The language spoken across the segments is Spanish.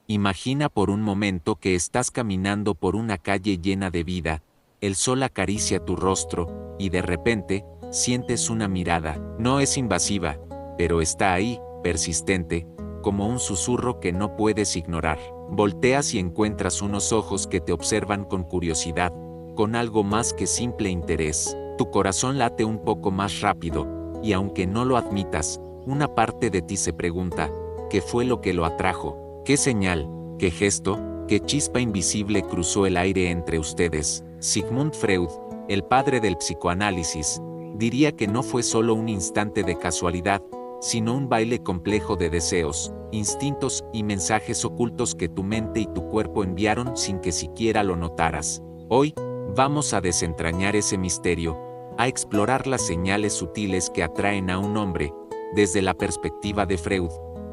Imagina por un momento que estás caminando por una calle llena de vida, el sol acaricia tu rostro, y de repente, sientes una mirada. No es invasiva, pero está ahí, persistente, como un susurro que no puedes ignorar. Volteas y encuentras unos ojos que te observan con curiosidad, con algo más que simple interés. Tu corazón late un poco más rápido, y aunque no lo admitas, una parte de ti se pregunta, ¿qué fue lo que lo atrajo? ¿Qué señal, qué gesto, qué chispa invisible cruzó el aire entre ustedes? Sigmund Freud, el padre del psicoanálisis, diría que no fue solo un instante de casualidad, sino un baile complejo de deseos, instintos y mensajes ocultos que tu mente y tu cuerpo enviaron sin que siquiera lo notaras. Hoy, vamos a desentrañar ese misterio, a explorar las señales sutiles que atraen a un hombre, desde la perspectiva de Freud,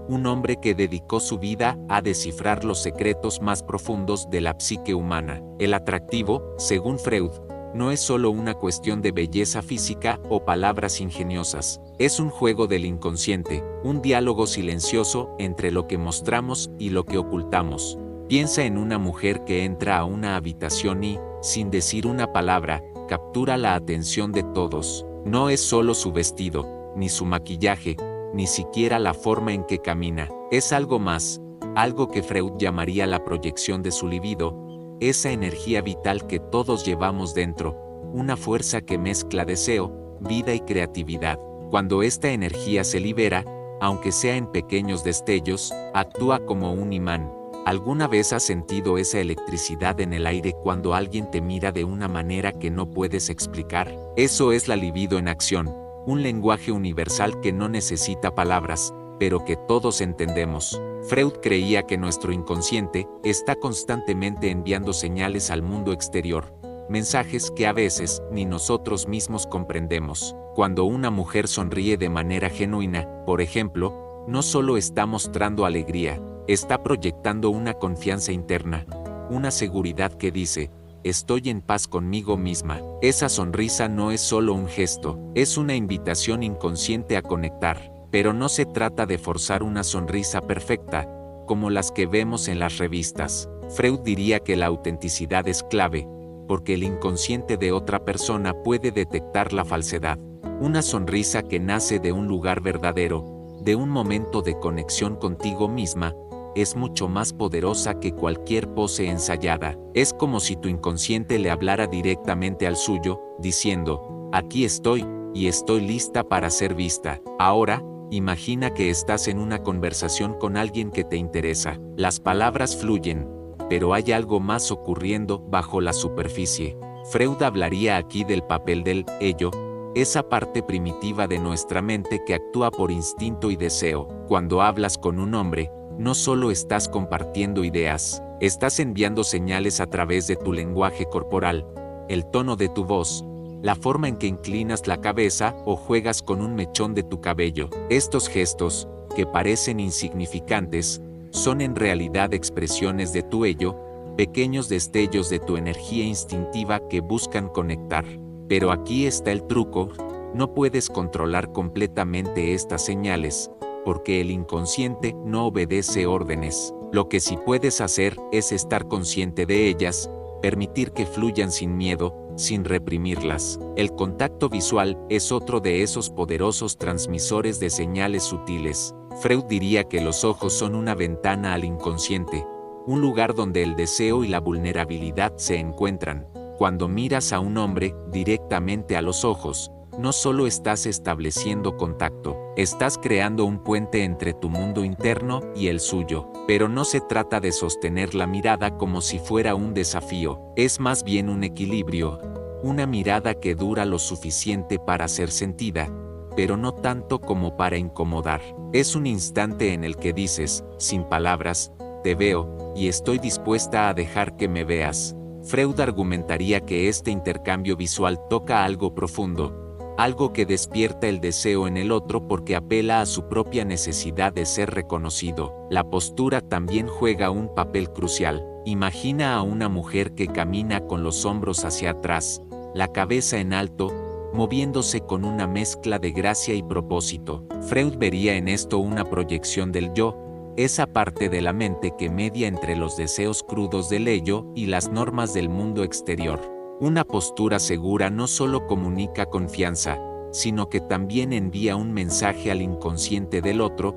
un hombre que dedicó su vida a descifrar los secretos más profundos de la psique humana. El atractivo, según Freud, no es solo una cuestión de belleza física o palabras ingeniosas, es un juego del inconsciente, un diálogo silencioso entre lo que mostramos y lo que ocultamos. Piensa en una mujer que entra a una habitación y, sin decir una palabra, captura la atención de todos. No es solo su vestido, ni su maquillaje, ni siquiera la forma en que camina. Es algo más, algo que Freud llamaría la proyección de su libido, esa energía vital que todos llevamos dentro, una fuerza que mezcla deseo, vida y creatividad. Cuando esta energía se libera, aunque sea en pequeños destellos, actúa como un imán. ¿Alguna vez has sentido esa electricidad en el aire cuando alguien te mira de una manera que no puedes explicar? Eso es la libido en acción, un lenguaje universal que no necesita palabras, pero que todos entendemos. Freud creía que nuestro inconsciente está constantemente enviando señales al mundo exterior, mensajes que a veces ni nosotros mismos comprendemos. Cuando una mujer sonríe de manera genuina, por ejemplo, no solo está mostrando alegría, está proyectando una confianza interna, una seguridad que dice, estoy en paz conmigo misma. Esa sonrisa no es solo un gesto, es una invitación inconsciente a conectar. Pero no se trata de forzar una sonrisa perfecta, como las que vemos en las revistas. Freud diría que la autenticidad es clave, porque el inconsciente de otra persona puede detectar la falsedad. Una sonrisa que nace de un lugar verdadero, de un momento de conexión contigo misma, es mucho más poderosa que cualquier pose ensayada. Es como si tu inconsciente le hablara directamente al suyo, diciendo, aquí estoy, y estoy lista para ser vista. Ahora, imagina que estás en una conversación con alguien que te interesa. Las palabras fluyen, pero hay algo más ocurriendo bajo la superficie. Freud hablaría aquí del papel del ello, esa parte primitiva de nuestra mente que actúa por instinto y deseo. Cuando hablas con un hombre, no solo estás compartiendo ideas, estás enviando señales a través de tu lenguaje corporal, el tono de tu voz, la forma en que inclinas la cabeza o juegas con un mechón de tu cabello. Estos gestos, que parecen insignificantes, son en realidad expresiones de tu ello, pequeños destellos de tu energía instintiva que buscan conectar. Pero aquí está el truco, no puedes controlar completamente estas señales, porque el inconsciente no obedece órdenes. Lo que sí puedes hacer es estar consciente de ellas, permitir que fluyan sin miedo, sin reprimirlas. El contacto visual es otro de esos poderosos transmisores de señales sutiles. Freud diría que los ojos son una ventana al inconsciente, un lugar donde el deseo y la vulnerabilidad se encuentran. Cuando miras a un hombre directamente a los ojos, no solo estás estableciendo contacto, estás creando un puente entre tu mundo interno y el suyo. Pero no se trata de sostener la mirada como si fuera un desafío, es más bien un equilibrio, una mirada que dura lo suficiente para ser sentida, pero no tanto como para incomodar. Es un instante en el que dices, sin palabras, te veo, y estoy dispuesta a dejar que me veas. Freud argumentaría que este intercambio visual toca algo profundo, algo que despierta el deseo en el otro porque apela a su propia necesidad de ser reconocido. La postura también juega un papel crucial. Imagina a una mujer que camina con los hombros hacia atrás, la cabeza en alto, moviéndose con una mezcla de gracia y propósito. Freud vería en esto una proyección del yo, esa parte de la mente que media entre los deseos crudos del ello y las normas del mundo exterior. Una postura segura no solo comunica confianza, sino que también envía un mensaje al inconsciente del otro.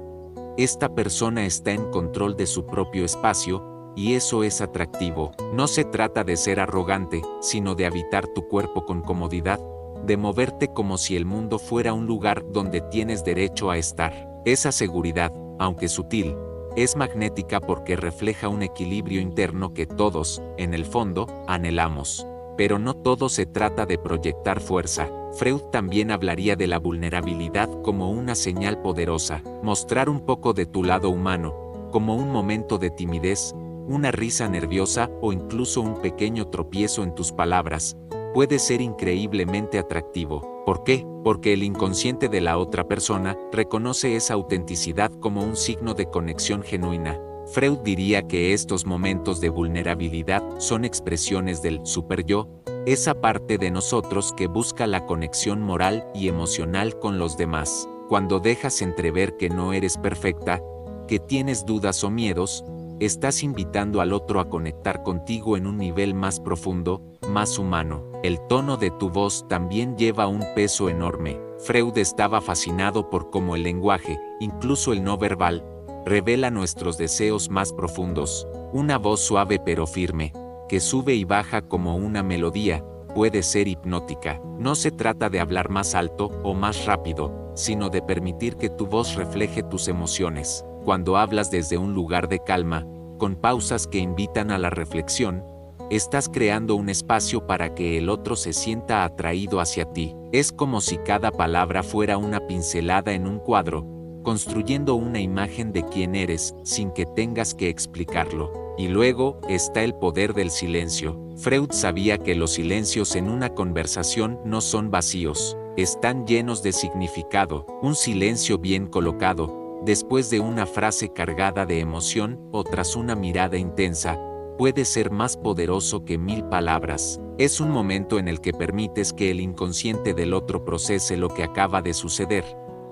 Esta persona está en control de su propio espacio, y eso es atractivo. No se trata de ser arrogante, sino de habitar tu cuerpo con comodidad, de moverte como si el mundo fuera un lugar donde tienes derecho a estar. Esa seguridad, aunque sutil, es magnética porque refleja un equilibrio interno que todos, en el fondo, anhelamos. Pero no todo se trata de proyectar fuerza. Freud también hablaría de la vulnerabilidad como una señal poderosa, mostrar un poco de tu lado humano, como un momento de timidez, una risa nerviosa o incluso un pequeño tropiezo en tus palabras, puede ser increíblemente atractivo. ¿Por qué? Porque el inconsciente de la otra persona reconoce esa autenticidad como un signo de conexión genuina. Freud diría que estos momentos de vulnerabilidad son expresiones del superyo, esa parte de nosotros que busca la conexión moral y emocional con los demás. Cuando dejas entrever que no eres perfecta, que tienes dudas o miedos, estás invitando al otro a conectar contigo en un nivel más profundo, más humano. El tono de tu voz también lleva un peso enorme. Freud estaba fascinado por cómo el lenguaje, incluso el no verbal, revela nuestros deseos más profundos. Una voz suave pero firme, que sube y baja como una melodía, puede ser hipnótica. No se trata de hablar más alto o más rápido, sino de permitir que tu voz refleje tus emociones. Cuando hablas desde un lugar de calma, con pausas que invitan a la reflexión, estás creando un espacio para que el otro se sienta atraído hacia ti. Es como si cada palabra fuera una pincelada en un cuadro, construyendo una imagen de quién eres sin que tengas que explicarlo. Y luego está el poder del silencio. Freud sabía que los silencios en una conversación no son vacíos, están llenos de significado. Un silencio bien colocado, después de una frase cargada de emoción o tras una mirada intensa, puede ser más poderoso que 1000 palabras. Es un momento en el que permites que el inconsciente del otro procese lo que acaba de suceder,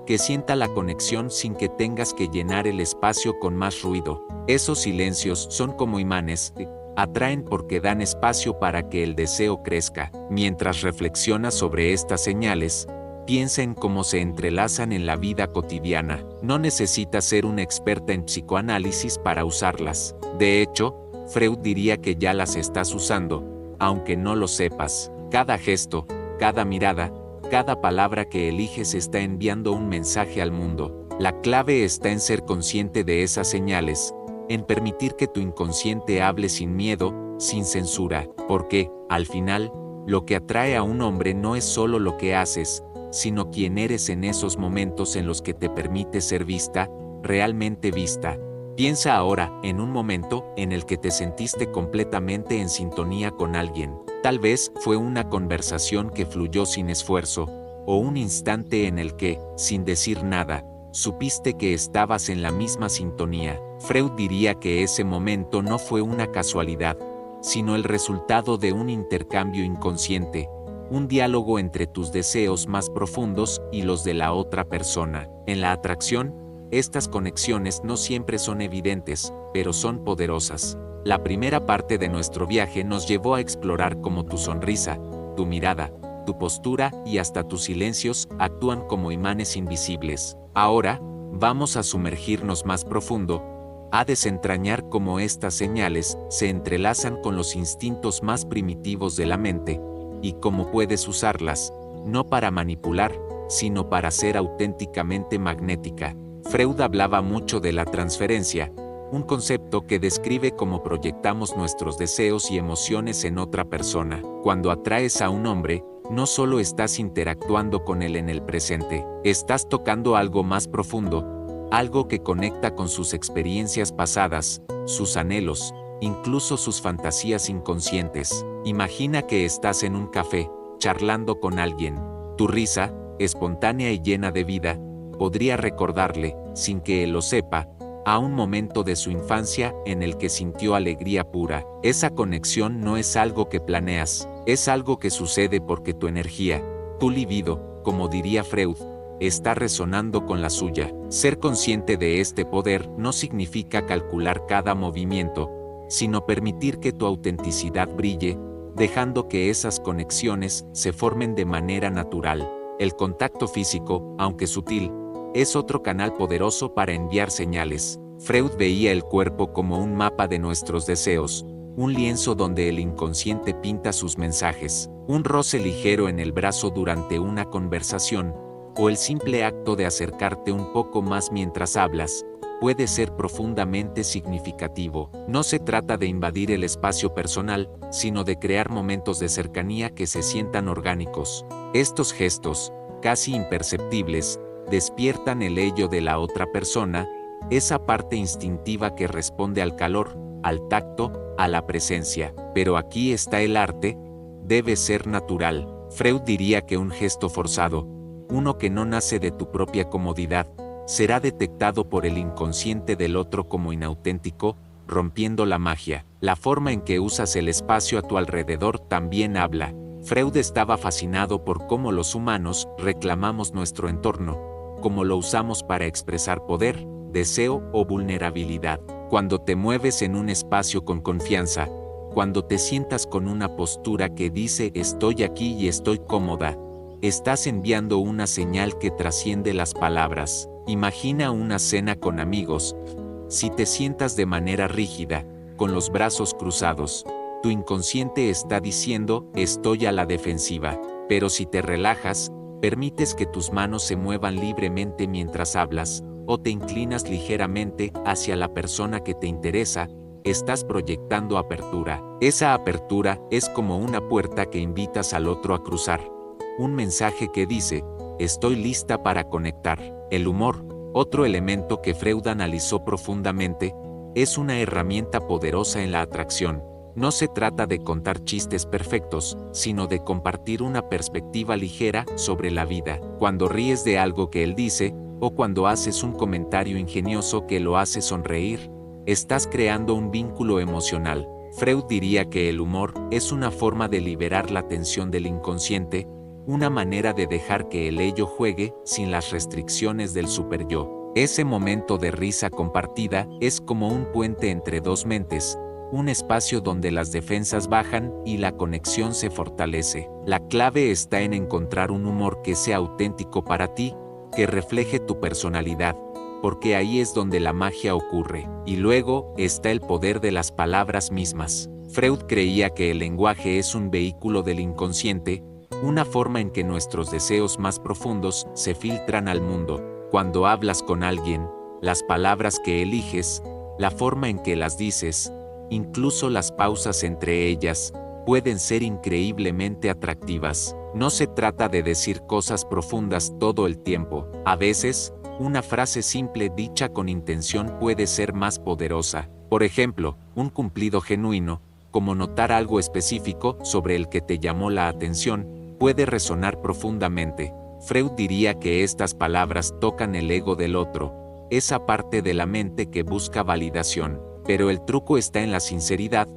que sienta la conexión sin que tengas que llenar el espacio con más ruido. Esos silencios son como imanes, atraen porque dan espacio para que el deseo crezca. Mientras reflexionas sobre estas señales, piensa en cómo se entrelazan en la vida cotidiana. No necesitas ser una experta en psicoanálisis para usarlas. De hecho, Freud diría que ya las estás usando, aunque no lo sepas. Cada gesto, cada mirada, cada palabra que eliges está enviando un mensaje al mundo. La clave está en ser consciente de esas señales, en permitir que tu inconsciente hable sin miedo, sin censura, porque, al final, lo que atrae a un hombre no es solo lo que haces, sino quién eres en esos momentos en los que te permites ser vista, realmente vista. Piensa ahora en un momento en el que te sentiste completamente en sintonía con alguien. Tal vez fue una conversación que fluyó sin esfuerzo, o un instante en el que, sin decir nada, supiste que estabas en la misma sintonía. Freud diría que ese momento no fue una casualidad, sino el resultado de un intercambio inconsciente, un diálogo entre tus deseos más profundos y los de la otra persona. En la atracción, estas conexiones no siempre son evidentes, pero son poderosas. La primera parte de nuestro viaje nos llevó a explorar cómo tu sonrisa, tu mirada, tu postura y hasta tus silencios actúan como imanes invisibles. Ahora, vamos a sumergirnos más profundo, a desentrañar cómo estas señales se entrelazan con los instintos más primitivos de la mente, y cómo puedes usarlas, no para manipular, sino para ser auténticamente magnética. Freud hablaba mucho de la transferencia, un concepto que describe cómo proyectamos nuestros deseos y emociones en otra persona. Cuando atraes a un hombre, no solo estás interactuando con él en el presente, estás tocando algo más profundo, algo que conecta con sus experiencias pasadas, sus anhelos, incluso sus fantasías inconscientes. Imagina que estás en un café, charlando con alguien. Tu risa, espontánea y llena de vida, podría recordarle, sin que él lo sepa, a un momento de su infancia en el que sintió alegría pura. Esa conexión no es algo que planeas, es algo que sucede porque tu energía, tu libido, como diría Freud, está resonando con la suya. Ser consciente de este poder no significa calcular cada movimiento, sino permitir que tu autenticidad brille, dejando que esas conexiones se formen de manera natural. El contacto físico, aunque sutil, es otro canal poderoso para enviar señales. Freud veía el cuerpo como un mapa de nuestros deseos, un lienzo donde el inconsciente pinta sus mensajes. Un roce ligero en el brazo durante una conversación, o el simple acto de acercarte un poco más mientras hablas, puede ser profundamente significativo. No se trata de invadir el espacio personal, sino de crear momentos de cercanía que se sientan orgánicos. Estos gestos, casi imperceptibles, despiertan el ello de la otra persona, esa parte instintiva que responde al calor, al tacto, a la presencia. Pero aquí está el arte, debe ser natural. Freud diría que un gesto forzado, uno que no nace de tu propia comodidad, será detectado por el inconsciente del otro como inauténtico, rompiendo la magia. La forma en que usas el espacio a tu alrededor también habla. Freud estaba fascinado por cómo los humanos reclamamos nuestro entorno, cómo lo usamos para expresar poder, deseo o vulnerabilidad. Cuando te mueves en un espacio con confianza, cuando te sientas con una postura que dice estoy aquí y estoy cómoda, estás enviando una señal que trasciende las palabras. Imagina una cena con amigos. Si te sientas de manera rígida, con los brazos cruzados, tu inconsciente está diciendo estoy a la defensiva. Pero si te relajas, permites que tus manos se muevan libremente mientras hablas, o te inclinas ligeramente hacia la persona que te interesa, estás proyectando apertura. Esa apertura es como una puerta que invitas al otro a cruzar. Un mensaje que dice, estoy lista para conectar. El humor, otro elemento que Freud analizó profundamente, es una herramienta poderosa en la atracción. No se trata de contar chistes perfectos, sino de compartir una perspectiva ligera sobre la vida. Cuando ríes de algo que él dice, o cuando haces un comentario ingenioso que lo hace sonreír, estás creando un vínculo emocional. Freud diría que el humor es una forma de liberar la tensión del inconsciente, una manera de dejar que el ello juegue sin las restricciones del superyo. Ese momento de risa compartida es como un puente entre dos mentes, un espacio donde las defensas bajan y la conexión se fortalece. La clave está en encontrar un humor que sea auténtico para ti, que refleje tu personalidad, porque ahí es donde la magia ocurre. Y luego está el poder de las palabras mismas. Freud creía que el lenguaje es un vehículo del inconsciente, una forma en que nuestros deseos más profundos se filtran al mundo. Cuando hablas con alguien, las palabras que eliges, la forma en que las dices, incluso las pausas entre ellas, pueden ser increíblemente atractivas. No se trata de decir cosas profundas todo el tiempo. A veces, una frase simple dicha con intención puede ser más poderosa. Por ejemplo, un cumplido genuino, como notar algo específico sobre el que te llamó la atención, puede resonar profundamente. Freud diría que estas palabras tocan el ego del otro, esa parte de la mente que busca validación. Pero el truco está en la sinceridad.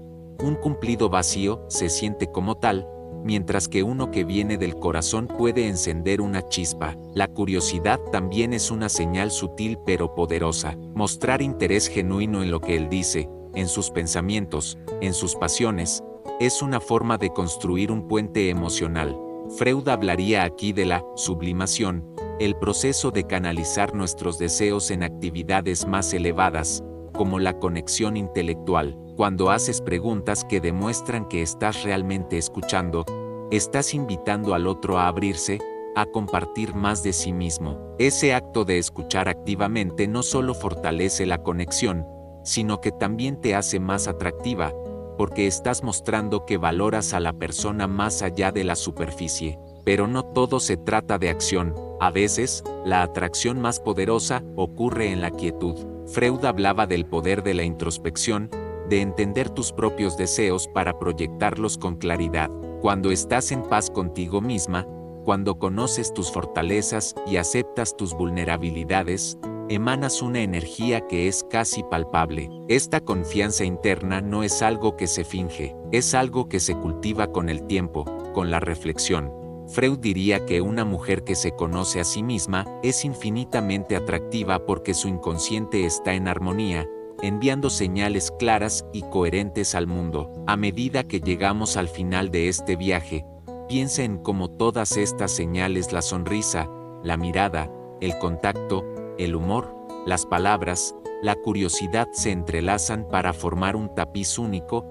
Un cumplido vacío se siente como tal, mientras que uno que viene del corazón puede encender una chispa. La curiosidad también es una señal sutil pero poderosa. Mostrar interés genuino en lo que él dice, en sus pensamientos, en sus pasiones, es una forma de construir un puente emocional. Freud hablaría aquí de la sublimación, el proceso de canalizar nuestros deseos en actividades más elevadas, como la conexión intelectual. Cuando haces preguntas que demuestran que estás realmente escuchando, estás invitando al otro a abrirse, a compartir más de sí mismo. Ese acto de escuchar activamente no solo fortalece la conexión, sino que también te hace más atractiva, porque estás mostrando que valoras a la persona más allá de la superficie. Pero no todo se trata de acción. A veces, la atracción más poderosa ocurre en la quietud. Freud hablaba del poder de la introspección, de entender tus propios deseos para proyectarlos con claridad. Cuando estás en paz contigo misma, cuando conoces tus fortalezas y aceptas tus vulnerabilidades, emanas una energía que es casi palpable. Esta confianza interna no es algo que se finge, es algo que se cultiva con el tiempo, con la reflexión, Freud diría que una mujer que se conoce a sí misma es infinitamente atractiva porque su inconsciente está en armonía, enviando señales claras y coherentes al mundo. A medida que llegamos al final de este viaje, piensa en cómo todas estas señales, la sonrisa, la mirada, el contacto, el humor, las palabras, la curiosidad se entrelazan para formar un tapiz único.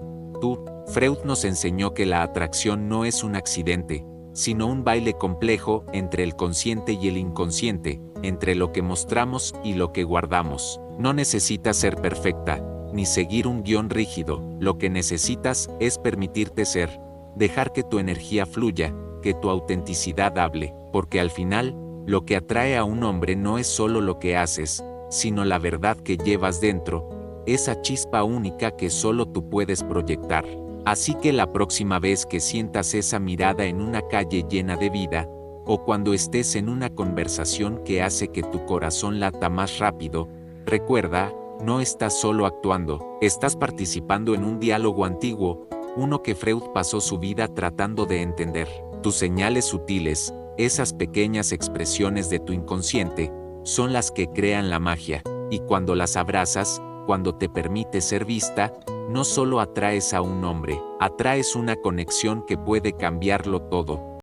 Freud nos enseñó que la atracción no es un accidente, sino un baile complejo entre el consciente y el inconsciente, entre lo que mostramos y lo que guardamos. No necesitas ser perfecta, ni seguir un guión rígido, lo que necesitas es permitirte ser, dejar que tu energía fluya, que tu autenticidad hable, porque al final, lo que atrae a un hombre no es solo lo que haces, sino la verdad que llevas dentro, esa chispa única que solo tú puedes proyectar. Así que la próxima vez que sientas esa mirada en una calle llena de vida, o cuando estés en una conversación que hace que tu corazón lata más rápido, recuerda, no estás solo actuando, estás participando en un diálogo antiguo, uno que Freud pasó su vida tratando de entender. Tus señales sutiles, esas pequeñas expresiones de tu inconsciente, son las que crean la magia, y cuando las abrazas, cuando te permites ser vista, no solo atraes a un hombre, atraes una conexión que puede cambiarlo todo.